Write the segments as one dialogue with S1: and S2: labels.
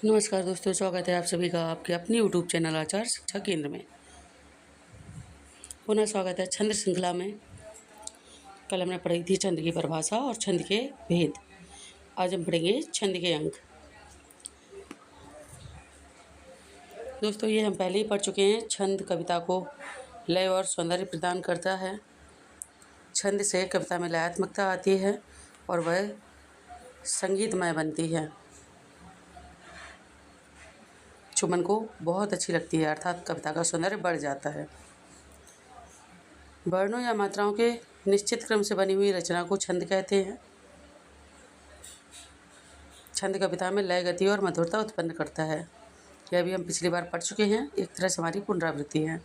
S1: नमस्कार दोस्तों, स्वागत है आप सभी का आपके अपने यूट्यूब चैनल आचार शिक्षा केंद्र में। पुनः स्वागत है छंद श्रृंखला में। कल हमने पढ़ी थी छंद की परिभाषा और छंद के भेद। आज हम पढ़ेंगे छंद के अंक। दोस्तों, ये हम पहले ही पढ़ चुके हैं। छंद कविता को लय और सौंदर्य प्रदान करता है। छंद से कविता में लयात्मकता आती है और वह संगीतमय बनती है, जो मन को बहुत अच्छी लगती है, अर्थात कविता का सौंदर्य बढ़ जाता है। वर्णों या मात्राओं के निश्चित क्रम से बनी हुई रचना को छंद कहते हैं। छंद कविता में लय, गति और मधुरता उत्पन्न करता है। यह भी हम पिछली बार पढ़ चुके हैं, एक तरह से हमारी पुनरावृत्ति है।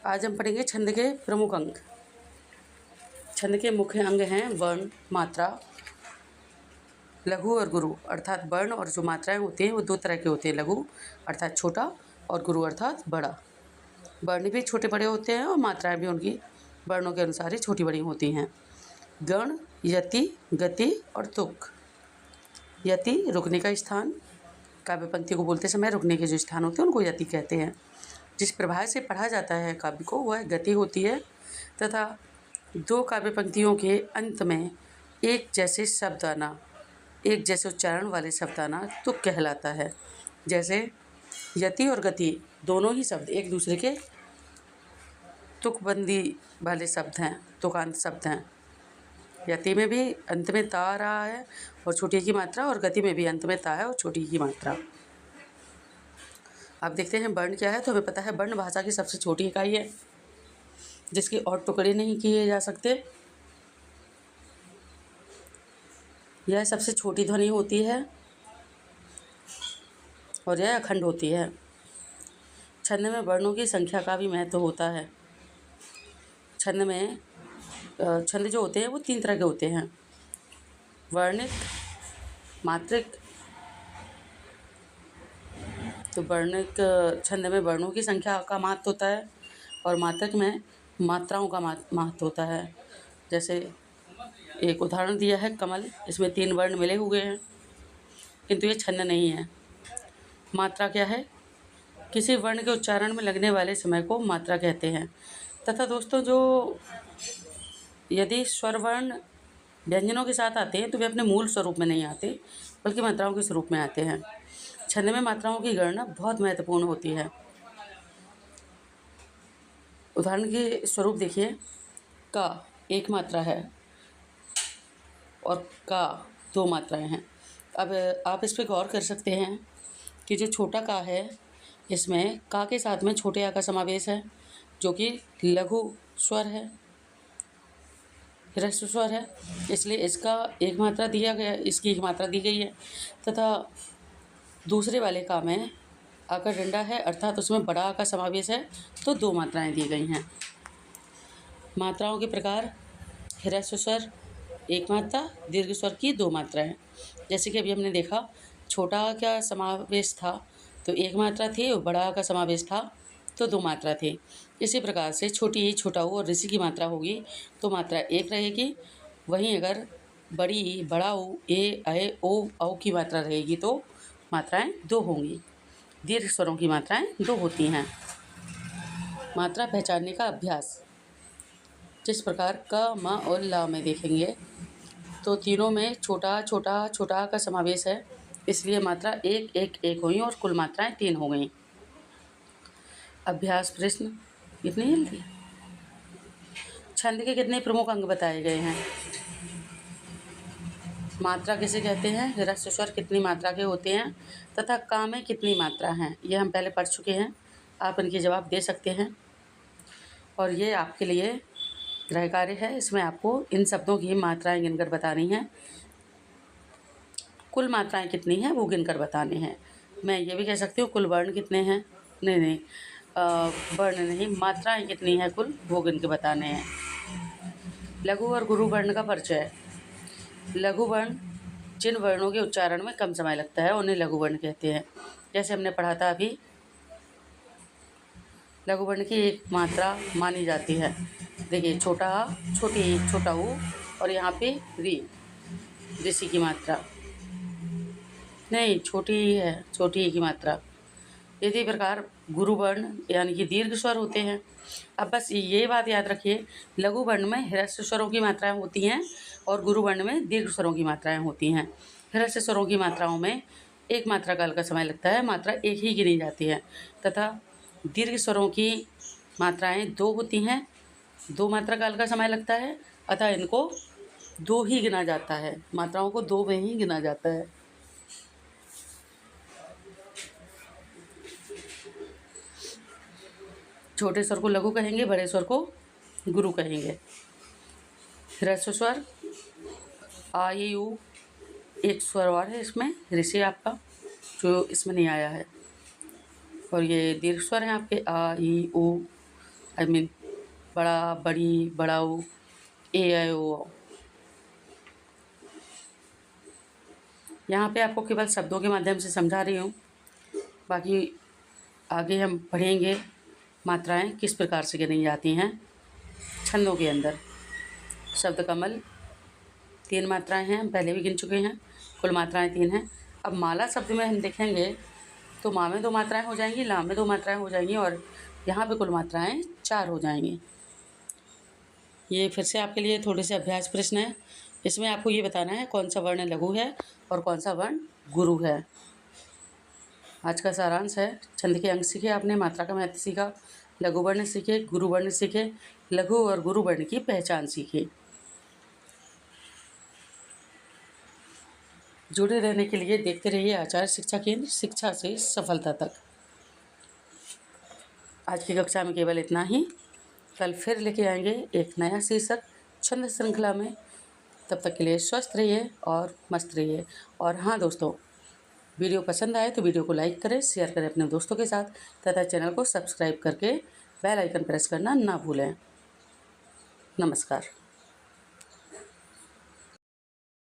S1: आज हम पढ़ेंगे छंद के प्रमुख अंग। छंद के मुख्य अंग हैं वर्ण, मात्रा, लघु और गुरु। अर्थात वर्ण और जो मात्राएं होती हैं वो दो तरह के होते हैं, लघु अर्थात छोटा और गुरु अर्थात बड़ा। वर्ण भी छोटे बड़े होते हैं और मात्राएं भी उनकी वर्णों के अनुसार ही छोटी बड़ी होती हैं। गण, यति, गति और तुक। यति रुकने का स्थान, काव्य पंक्ति को बोलते समय रुकने के जो स्थान होते हैं उनको यति कहते हैं। जिस प्रभाव से पढ़ा जाता है काव्य को वह गति होती है, तथा दो काव्य पंक्तियों के अंत में एक जैसे शब्द आना, एक जैसे उच्चारण वाले शब्द आना तुक कहलाता है। जैसे यति और गति दोनों ही शब्द एक दूसरे के तुकबंदी वाले शब्द हैं, तुकांत शब्द हैं। यति में भी अंत में ता आ रहा है और छोटी की मात्रा, और गति में भी अंत में ता है और छोटी की मात्रा। अब देखते हैं वर्ण क्या है। तो हमें पता है वर्ण भाषा की सबसे छोटी इकाई है, जिसके और टुकड़े नहीं किए जा सकते। यह सबसे छोटी ध्वनि होती है और यह अखंड होती है। छंद में वर्णों की संख्या का भी महत्व होता है। छंद में छंद जो होते हैं वो तीन तरह के होते हैं, वर्णिक, मात्रिक। तो वर्णिक छंद में वर्णों की संख्या का महत्व होता है और मात्रिक में मात्राओं का महत्व होता है। जैसे एक उदाहरण दिया है कमल, इसमें 3 वर्ण मिले हुए हैं, किंतु ये छंद नहीं है। मात्रा क्या है? किसी वर्ण के उच्चारण में लगने वाले समय को मात्रा कहते हैं। तथा दोस्तों, जो यदि स्वर वर्ण व्यंजनों के साथ आते हैं तो वे अपने मूल स्वरूप में नहीं आते, बल्कि मात्राओं के स्वरूप में आते हैं। छंद में मात्राओं की गणना बहुत महत्वपूर्ण होती है। उदाहरण के स्वरूप देखिए, का एक मात्रा है और का 2 मात्राएं हैं। अब आप इस पर गौर कर सकते हैं कि जो छोटा का है इसमें का के साथ में छोटे आ का समावेश है, जो कि लघु स्वर है, ह्रस्व स्वर है, इसलिए इसका एक मात्रा दिया गया, इसकी एक मात्रा दी गई है। तथा दूसरे वाले का में आकर डंडा है, अर्थात उसमें बड़ा आ का समावेश है, तो 2 मात्राएं दी गई हैं। मात्राओं के प्रकार, ह्रस्व स्वर 1 मात्रा, दीर्घ स्वर की 2 मात्राएं। जैसे कि अभी हमने देखा, छोटा आ का समावेश था तो 1 मात्रा थी और बड़ा आ का समावेश था तो 2 मात्रा थी। इसी प्रकार से छोटी ई, छोटा ऊ और ऋषि की मात्रा होगी तो मात्रा 1 रहेगी। वहीं अगर बड़ी ई, बड़ा ऊ, ए, ऐ, ओ, औ की मात्रा रहेगी तो मात्राएं 2 होंगी। दीर्घ स्वरों की मात्राएं 2 होती हैं। मात्रा पहचानने का अभ्यास, जिस प्रकार क, म और ल में देखेंगे तो तीनों में छोटा छोटा छोटा का समावेश है, इसलिए मात्रा 1 1 1 हुई और कुल मात्राएं 3 हो गई। अभ्यास प्रश्न, कितनी जल्दी। छंद के कितने प्रमुख अंग बताए गए हैं? मात्रा किसे कहते हैं? ह्रस्व स्वर कितनी मात्रा के होते हैं तथा का में कितनी मात्रा हैं, यह हम पहले पढ़ चुके हैं। आप इनके जवाब दे सकते हैं और ये आपके लिए गृह कार्य है। इसमें आपको इन शब्दों की मात्राएं गिनकर बतानी है। कुल मात्राएं कितनी हैं वो गिनकर बताने हैं। मैं ये भी कह सकती हूँ कुल वर्ण कितने हैं, नहीं, वर्ण नहीं, मात्राएं कितनी हैं कुल, वो गिन के बताने हैं। लघु और गुरु वर्ण का परिचय। लघु वर्ण जिन वर्णों के उच्चारण में कम समय लगता है उन्हें लघु वर्ण कहते हैं। जैसे हमने पढ़ा था अभी, लघु वर्ण की एक मात्रा मानी जाती है। देखिए, छोटा आ, छोटी ई, छोटा ऊ और यहाँ पे री, ऋषि की मात्रा नहीं, छोटी ही है, छोटी एक ही मात्रा। इसी प्रकार गुरु वर्ण यानी कि दीर्घ स्वर होते हैं। अब बस ये बात याद रखिए, लघु वर्ण में ह्रस्व स्वरों की मात्राएं होती हैं और गुरु वर्ण में दीर्घ स्वरों की मात्राएं होती हैं। ह्रस्व स्वरों की मात्राओं में एक मात्रा काल का समय लगता है, मात्रा एक ही गिनी जाती है, तथा दीर्घ स्वरों की मात्राएं 2 होती हैं, 2 मात्रा काल का समय लगता है, अतः इनको 2 ही गिना जाता है, मात्राओं को 2 में ही गिना जाता है। छोटे स्वर को लघु कहेंगे, बड़े स्वर को गुरु कहेंगे। ह्रस्व स्वर आ ई उ, एक स्वर और है इसमें ऋषि आपका, जो इसमें नहीं आया है, और ये दीर्घ स्वर हैं आपके आ ई उ, आई मीन बड़ा, बड़ी, बड़ाऊ, ए ऐ ओ। यहाँ पे आपको केवल शब्दों के माध्यम से समझा रही हूँ, बाकी आगे हम पढ़ेंगे मात्राएं किस प्रकार से गिनी जाती हैं छंदों के अंदर। शब्द कमल 3 मात्राएं हैं, हम पहले भी गिन चुके हैं, कुल मात्राएं 3 हैं। अब माला शब्द में हम देखेंगे तो मा में 2 मात्राएं हो जाएंगी, ला में 2 मात्राएं हो जाएंगी, और यहाँ पे कुल मात्राएं 4 हो जाएंगी। ये फिर से आपके लिए थोड़े से अभ्यास प्रश्न है। इसमें आपको ये बताना है कौन सा वर्ण लघु है और कौन सा वर्ण गुरु है। आज का सारांश है, छंद के अंक सीखे आपने, मात्रा का महत्व सीखा, लघु वर्ण सीखे, गुरु वर्ण सीखे, लघु और गुरु वर्ण की पहचान सीखी। जुड़े रहने के लिए देखते रहिए आचार्य शिक्षा केंद्र, शिक्षा से सफलता तक। आज की कक्षा में केवल इतना ही। कल फिर लेके आएंगे एक नया शीर्षक छंद श्रृंखला में। तब तक के लिए स्वस्थ रहिए और मस्त रहिए। और हाँ दोस्तों, वीडियो पसंद आए तो वीडियो को लाइक करें, शेयर करें अपने दोस्तों के साथ, तथा चैनल को सब्सक्राइब करके बेल आइकन प्रेस करना ना भूलें। नमस्कार।